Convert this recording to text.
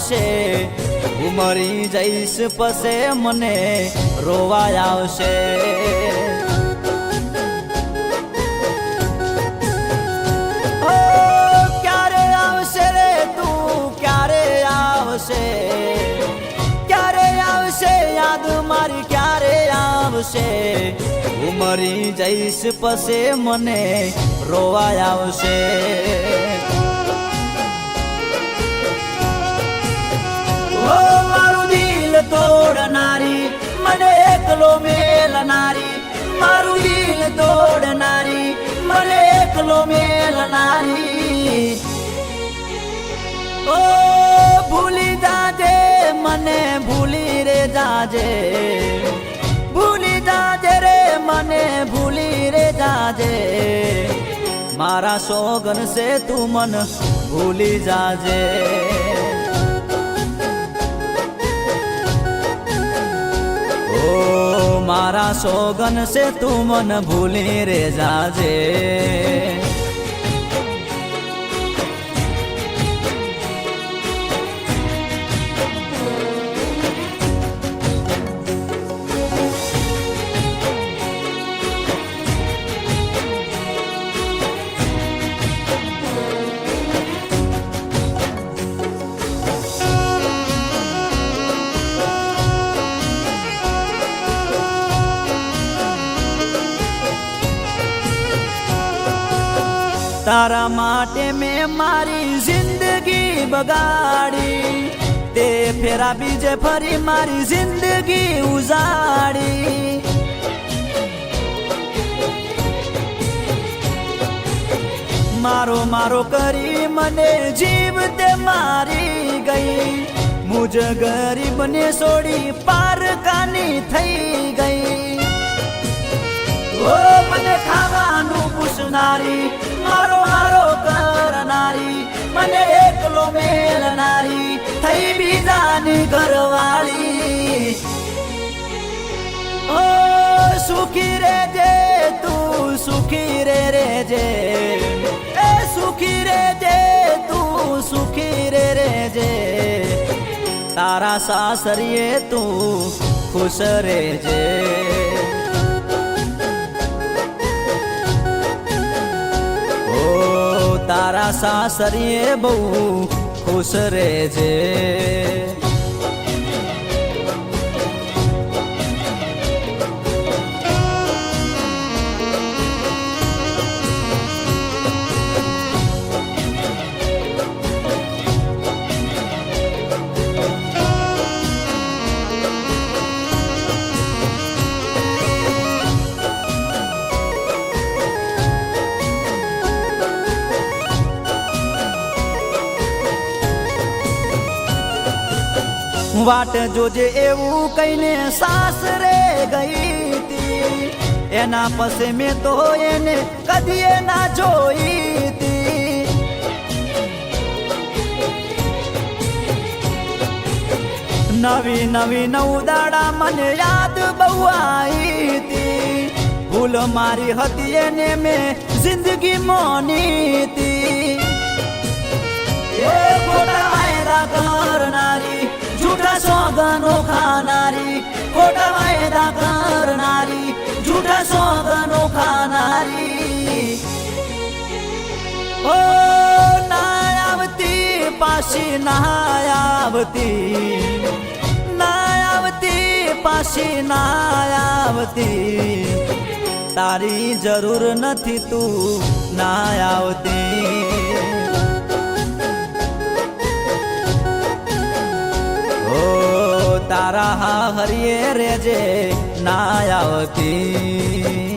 આવશે, ઉમરી જઈશ પસે મને રોવાય આવશે. ક્યારે આવશે રે તું, ક્યારે આવશે, ક્યારે આવશે યાદ મારી, ક્યારે આવશે, ઉમરી જઈશ પસે મને રોવાય આવશે. મારું દિલ તોડનારી, મને એકલો મેલનારી, મારું દિલ તોડનારી, મને એકલો મેલનારી. ઓ ભૂલી જાજે મને, ભૂલી રે જાજે, ભૂલી જાજે રે મને, ભૂલી રે જાજે. મારા સોગન સે તું મન ભૂલી જાજે. ઓ મારા સોગન સે તું મન ભૂલી રે જાજે. તારા માટે મેં મારી જિંદગી બગાડી, તે ફેરા બીજે ફરી મારી જિંદગી ઉજાડી. મારો મારો કરી મને જીવ તે મારી ગઈ, મુજ ગરીબને છોડી પારકાની થઈ ગઈ. ઓ મને ખાવાનું પૂછનારી, મારો હારો કરનારી, મને એકલો મેલનારી, થઈ બીજાની ઘરવાળી. ઓ સુખી રેજે તું, સુખી રેજે, એ સુખી રેજે તું, સુખી રેજે. તારા સાસરીએ તું ખુશ રેજે. તારા સાસરીએ બહુ ખુશ રહેજે. વાટ જોજે એવું કહીને સાસરે ગઈ તી, એના પાસે મેં તો એને કદીએ ના જોઈ તી. નવી નવી નવદાડા મને યાદ બહુ આવી તી, ભૂલ મારી હતી એને મેં જિંદગી મોની તી. એ ખોટા વાયદા કરનારી, झूठा सोगनो खानारी, खोटा वायदा करनारी, झूठा सोगनो खानारी. ओ नायावती पाशी नायावती, नायावती पाशी नायावती. तारी जरूर नथी तू नायावती. તારા હા હરિયે રેજે ના આવતી.